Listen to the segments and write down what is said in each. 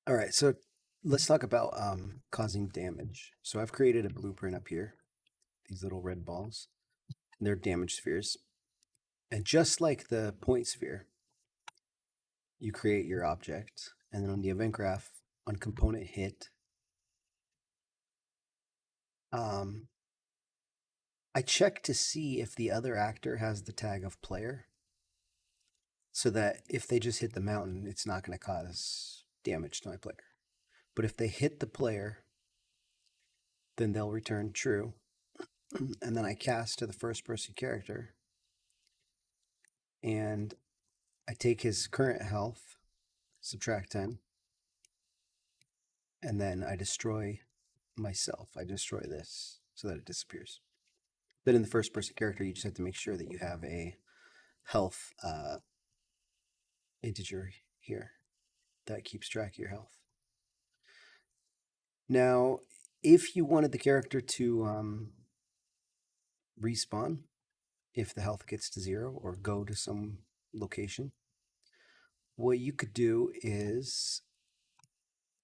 All right, so let's talk about causing damage. So I've created a blueprint up here, these little red balls. They're damage spheres. And just like the point sphere, you create your object. And then on the event graph, on component hit, um, I check to see if the other actor has the tag of player so that if they just hit the mountain, it's not going to cause damage to my player. But if they hit the player, then they'll return true. And then I cast to the first person character and I take his current health, subtract 10, and then I destroy myself. I destroy this so that it disappears. Then in the first person character, you just have to make sure that you have a health integer here that keeps track of your health. Now, if you wanted the character to respawn, if the health gets to 0 or go to some location, what you could do is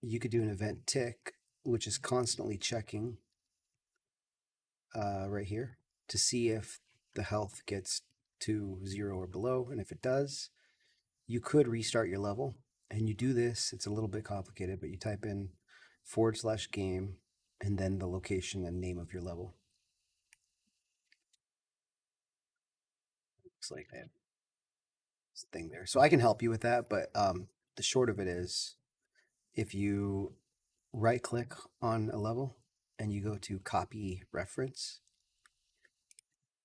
you could do an event tick, which is constantly checking right here to see if the health gets to 0 or below. And if it does, you could restart your level. And you do this, it's a little bit complicated, but you type in /game and then the location and name of your level. Looks like I have this thing there. So I can help you with that, but the short of it is if you right click on a level and you go to copy reference,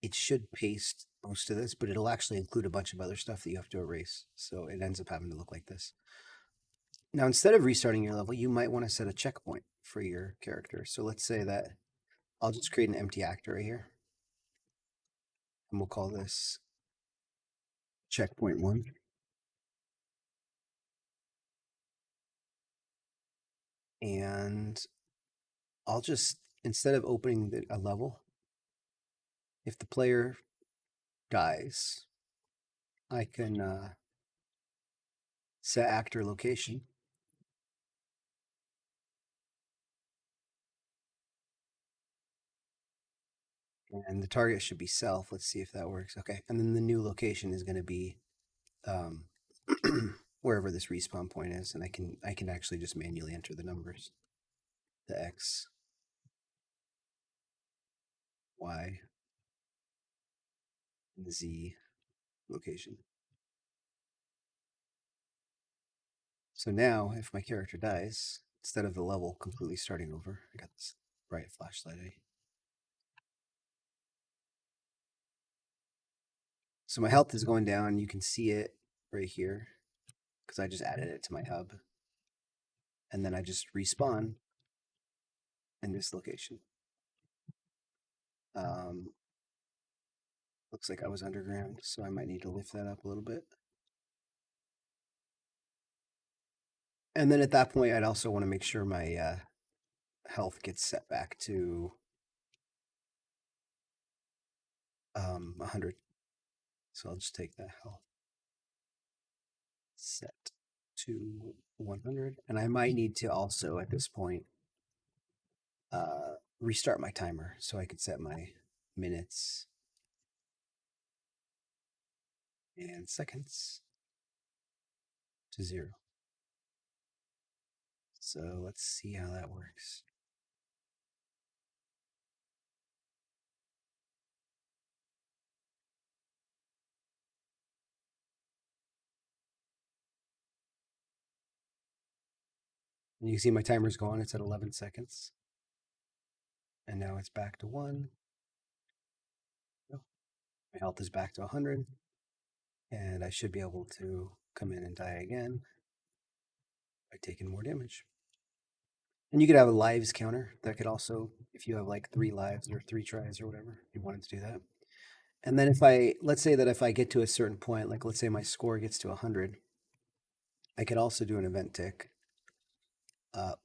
it should paste most of this, but it'll actually include a bunch of other stuff that you have to erase. So it ends up having to look like this. Now, instead of restarting your level, you might want to set a checkpoint for your character. So let's say that I'll just create an empty actor right here. And we'll call this checkpoint 1. And I'll just, instead of opening a level, if the player dies, I can set actor location. And the target should be self. Let's see if that works. Okay. And then the new location is going to be um, wherever this respawn point is, and I can actually just manually enter the numbers, the X, Y, and Z location. So now, if my character dies, instead of the level completely starting over, I got this bright flashlight. So my health is going down. You can see it right here because I just added it to my hub, and then I just respawn in this location. Um, looks like I was underground, so I might need to lift that up a little bit. And then at that point, I'd also want to make sure my health gets set back to 100. So I'll just take that health set to 100. And I might need to also, at this point, restart my timer so I could set my minutes and seconds to 0. So let's see how that works. And you can see my timer's going. It's at 11 seconds. And now it's back to 1. Oh, my health is back to 100. And I should be able to come in and die again by taking more damage. And you could have a lives counter that could also, if you have like 3 lives or 3 tries or whatever, you wanted to do that. And then if let's say that if I get to a certain point, like let's say my score gets to 100, I could also do an event tick.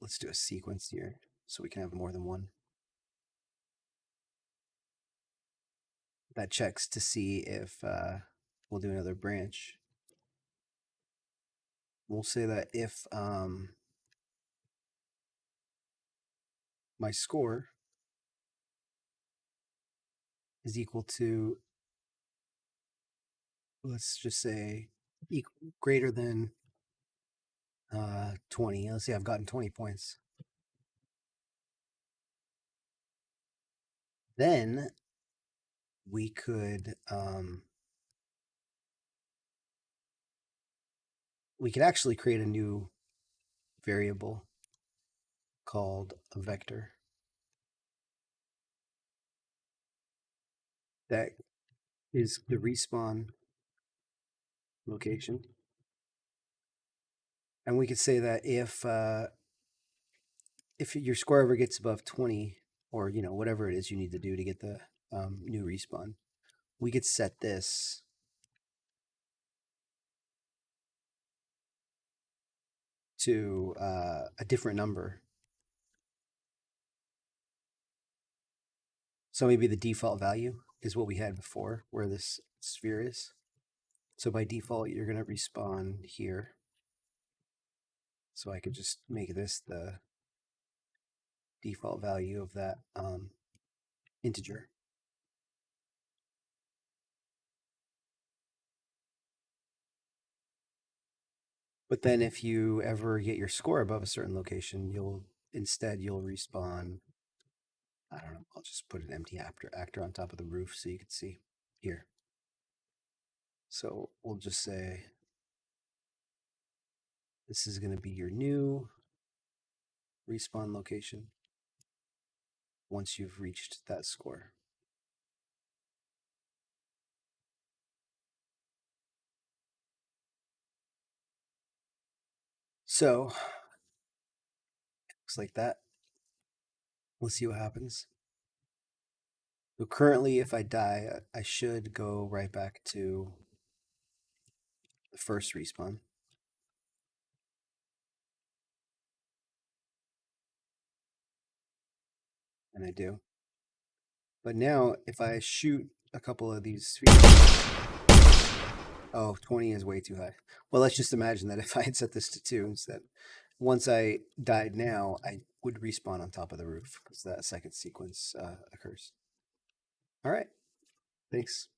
Let's do a sequence here so we can have more than one. That checks to see if we'll do another branch. We'll say that if my score is equal to, let's just say, greater than 20. Let's say I've gotten 20 points. Then we could actually create a new variable called a vector that is the respawn location. And we could say that if your score ever gets above 20, or whatever it is you need to do to get the new respawn, we could set this to a different number. So maybe the default value is what we had before, where this sphere is. So by default, you're going to respawn here. So I could just make this the default value of that integer. But then if you ever get your score above a certain location, you'll respawn. I don't know. I'll just put an empty actor on top of the roof so you can see here. So we'll just say this is going to be your new respawn location once you've reached that score. So looks like that. We'll see what happens. So currently, if I die, I should go right back to the first respawn. And I do. But now, if I shoot a couple of these spheres, oh, 20 is way too high. Well, let's just imagine that if I had set this to 2 instead, once I died now, I would respawn on top of the roof because that second sequence occurs. All right. Thanks.